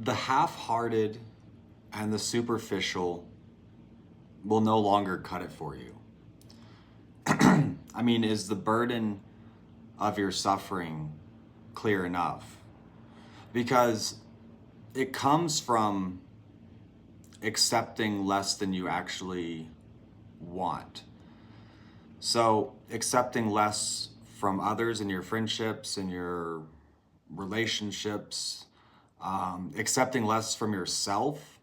The half-hearted and the superficial will no longer cut it for you. I mean, is the burden of your suffering clear enough? Because it comes from accepting less than you actually want. So accepting less from others in your friendships, in your relationships, accepting less from yourself,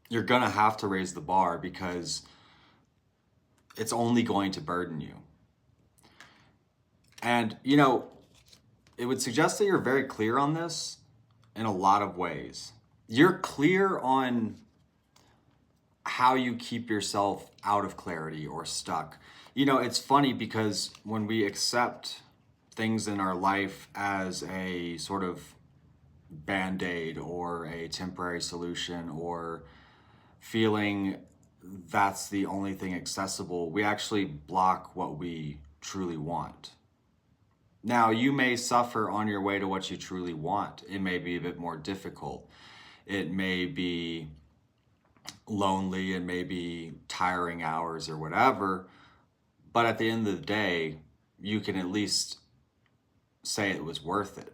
you're gonna have to raise the bar because it's only going to burden you. And, you know, it would suggest that you're very clear on this in a lot of ways. You're clear on how you keep yourself out of clarity or stuck. You know, it's funny because when we accept things in our life as a sort of band-aid or a temporary solution or feeling that's the only thing accessible, we actually block what we truly want. Now, you may suffer on your way to what you truly want. It may be a bit more difficult. It may be lonely, it may be tiring hours or whatever, but at the end of the day, you can at least say it was worth it.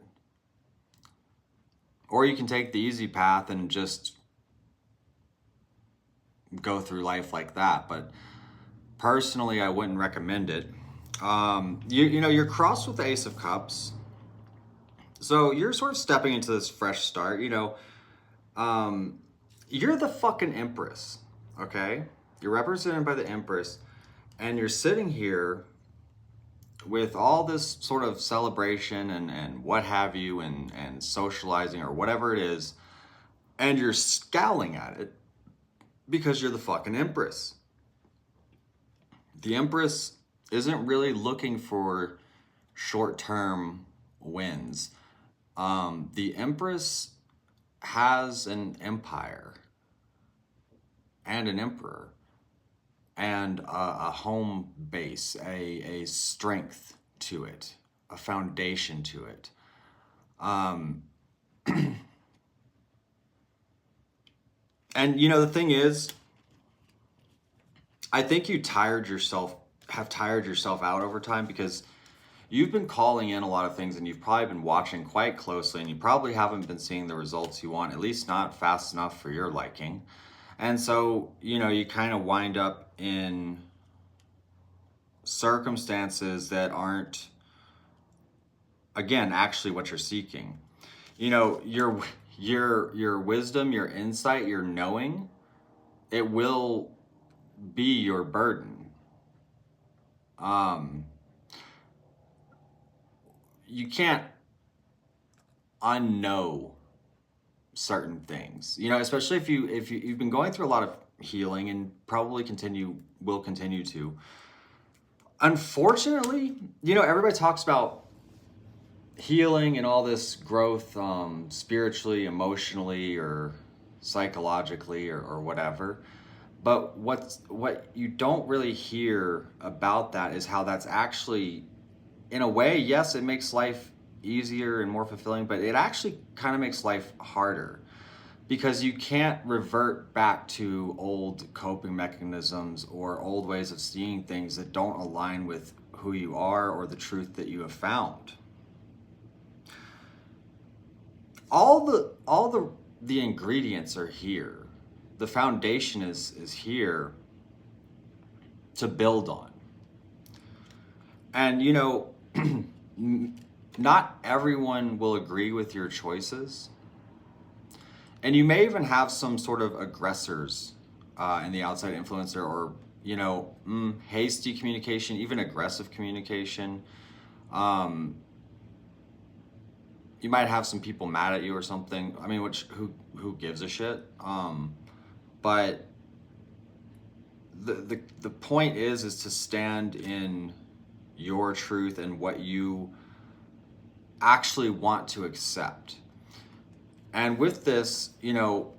Or you can take the easy path and just go through life like that. But personally, I wouldn't recommend it. You know, you're crossed with the Ace of Cups. So you're sort of stepping into this fresh start, you know. You're the fucking Empress, okay? You're represented by the Empress, and you're sitting here with all this sort of celebration and what have you, and socializing or whatever it is, and you're scowling at it because you're the fucking Empress. The Empress isn't really looking for short-term wins. The Empress has an empire and an emperor and a home base, a strength to it, a foundation to it. And you know, the thing is, I think you have tired yourself out over time because you've been calling in a lot of things and you've probably been watching quite closely and you probably haven't been seeing the results you want, at least not fast enough for your liking. And so, you know, you kind of wind up in circumstances that aren't, again, actually what you're seeking. You know, your wisdom, your insight, your knowing, it will be your burden. You can't unknow certain things, you know, especially if you've been going through a lot of healing and probably will continue to. Unfortunately, you know, everybody talks about healing and all this growth, spiritually, emotionally, or psychologically, or whatever. But what you don't really hear about that is how that's actually, in a way, yes, it makes life easier and more fulfilling, but it actually kind of makes life harder because you can't revert back to old coping mechanisms or old ways of seeing things that don't align with who you are or the truth that you have found. All the ingredients are here. The foundation is here to build on. And, you know, not everyone will agree with your choices. And you may even have some sort of aggressors in the outside influencer, or, you know, hasty communication, even aggressive communication. You might have some people mad at you or something. I mean, who gives a shit? But the point is to stand in your truth and what you actually want to accept. And with this, you know,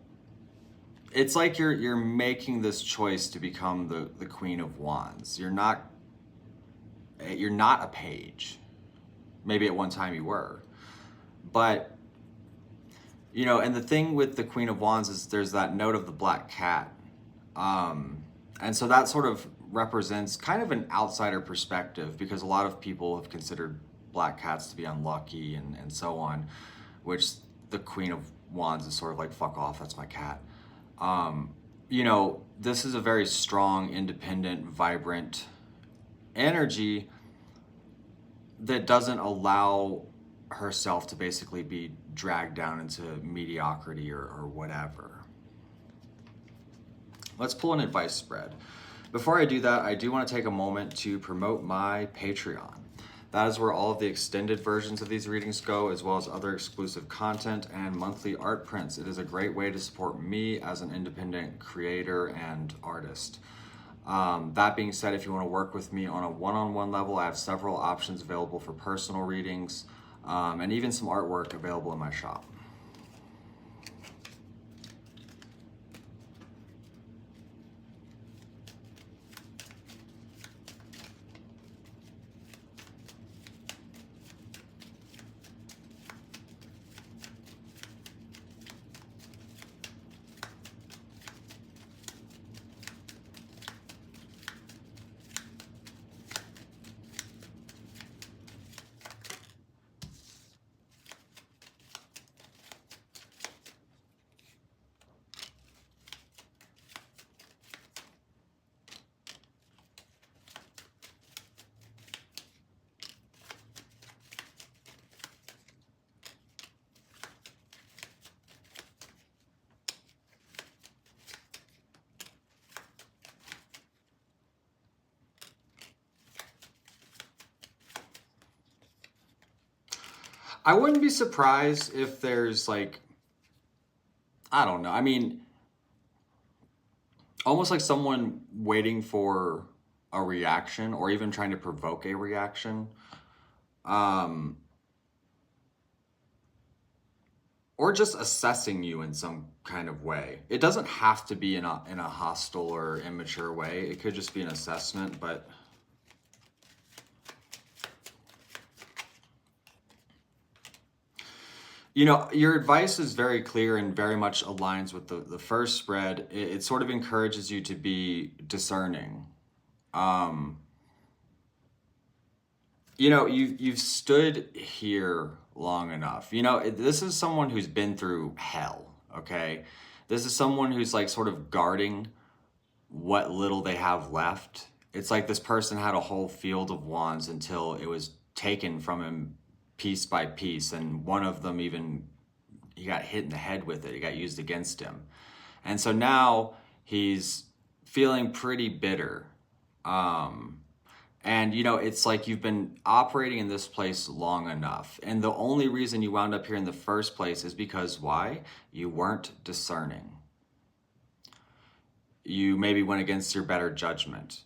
it's like you're making this choice to become the Queen of Wands. You're not a page. Maybe at one time you were. But You know, and the thing with the Queen of Wands is there's that note of the black cat. And so that sort of represents kind of an outsider perspective, because a lot of people have considered black cats to be unlucky and so on, which the Queen of Wands is sort of like, fuck off, that's my cat. You know, this is a very strong, independent, vibrant energy that doesn't allow herself to basically be dragged down into mediocrity or whatever. Let's pull an advice spread. Before I do that, I do want to take a moment to promote my Patreon. That is where all of the extended versions of these readings go, as well as other exclusive content and monthly art prints. It is a great way to support me as an independent creator and artist. That being said, if you want to work with me on a one-on-one level, I have several options available for personal readings, and even some artwork available in my shop. I wouldn't be surprised if there's like, I don't know. I mean, almost like someone waiting for a reaction or even trying to provoke a reaction. Or just assessing you in some kind of way. It doesn't have to be in a hostile or immature way. It could just be an assessment, but you know, your advice is very clear and very much aligns with the first spread. It sort of encourages you to be discerning. You know, you've stood here long enough. You know, this is someone who's been through hell, okay? This is someone who's like sort of guarding what little they have left. It's like this person had a whole field of wands until it was taken from him piece by piece, and one of them even, he got hit in the head with it. It got used against him. And so now he's feeling pretty bitter. And you know, it's like you've been operating in this place long enough. And the only reason you wound up here in the first place is because why? You weren't discerning. You maybe went against your better judgment.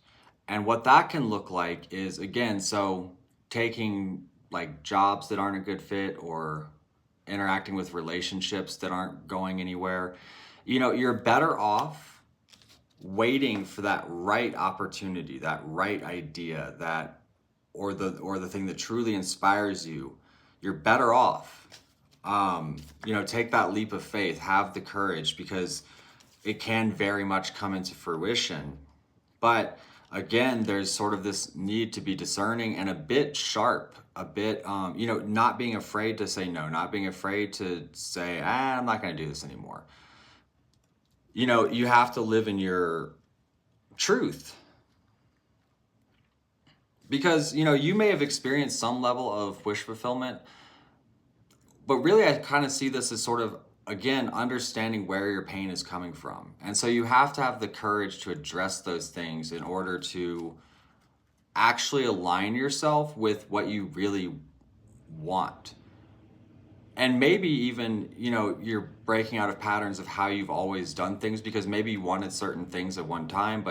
And what that can look like is, again, so taking like jobs that aren't a good fit or interacting with relationships that aren't going anywhere. You know, you're better off waiting for that right opportunity, that right idea, that or the thing that truly inspires you. You're better off. You know, take that leap of faith, have the courage, because it can very much come into fruition. But again, there's sort of this need to be discerning and a bit sharp, a bit, you know, not being afraid to say no, not being afraid to say, I'm not going to do this anymore. You know, you have to live in your truth. Because, you know, you may have experienced some level of wish fulfillment, but really I kind of see this as sort of, again, understanding where your pain is coming from. And so you have to have the courage to address those things in order to actually align yourself with what you really want. And maybe even, you know, you're breaking out of patterns of how you've always done things, because maybe you wanted certain things at one time,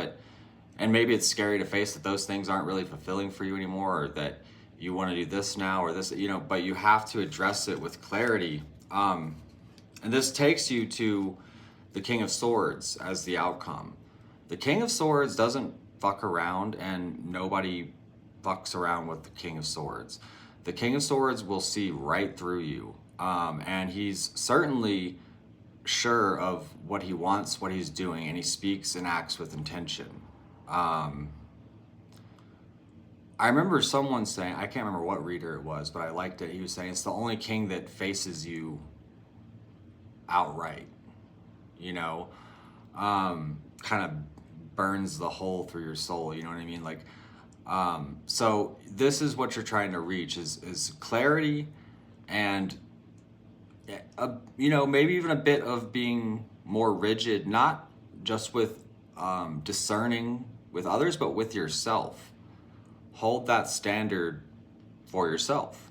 and maybe it's scary to face that those things aren't really fulfilling for you anymore, or that you want to do this now or this, you know, but you have to address it with clarity. And this takes you to the King of Swords as the outcome. The King of Swords doesn't fuck around, and nobody fucks around with the King of Swords. The King of Swords will see right through you. And he's certainly sure of what he wants, what he's doing, and he speaks and acts with intention. I remember someone saying, I can't remember what reader it was, but I liked it. He was saying it's the only king that faces you outright, you know, kind of burns the hole through your soul, you know what I mean? Like, so this is what you're trying to reach is clarity and, you know, maybe even a bit of being more rigid, not just with discerning with others, but with yourself. Hold that standard for yourself.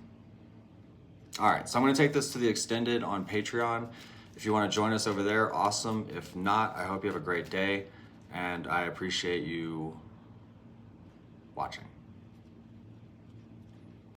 All right, so I'm going to take this to the extended on Patreon. If you want to join us over there, awesome. If not, I hope you have a great day, and I appreciate you watching.